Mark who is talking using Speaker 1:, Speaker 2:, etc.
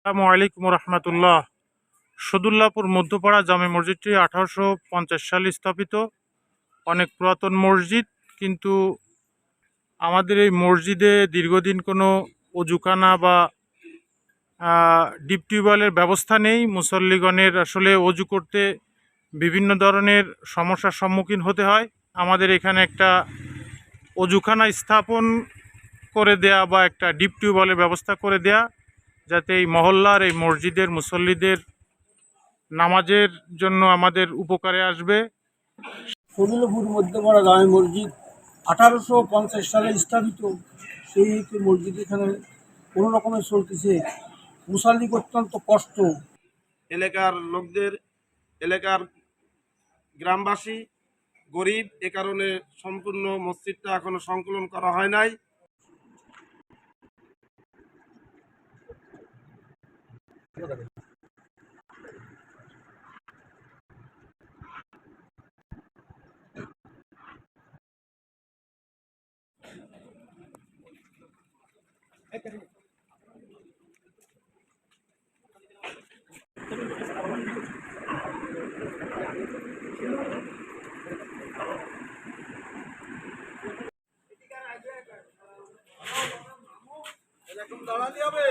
Speaker 1: আসসালামু আলাইকুম রহমতুল্লাহ। সদুল্লাপুর মধ্যপাড়া জামে মসজিদটি 1850 সালে স্থাপিত অনেক পুরাতন মসজিদ। কিন্তু আমাদের এই মসজিদে দীর্ঘদিন কোনো অজুখানা বা ডিপ টিউবওয়েলের ব্যবস্থা নেই। মুসল্লিগণের আসলে অজু করতে বিভিন্ন ধরনের সমস্যার সম্মুখীন হতে হয়। আমাদের এখানে একটা অজুখানা স্থাপন করে দেয়া বা একটা ডিপ টিউবওয়েলের ব্যবস্থা করে দেয়া, যাতে এই মহল্লার এই মসজিদের মুসল্লিদের নামাজের জন্য আমাদের উপকারে আসবে।
Speaker 2: সদুলপুর মধ্যপাড়া জামে মসজিদ 1850 সালে স্থাপিত। সেই মসজিদ এখানে কোনো রকমে চলতেছে, মুসাল্লি অত্যন্ত কষ্ট।
Speaker 3: এলাকার লোকদের, এলাকার গ্রামবাসী গরিব, এ কারণে সম্পূর্ণ মসজিদটা এখনো সংকলন করা হয় নাই। এরকম দাঁড়ালি হবে।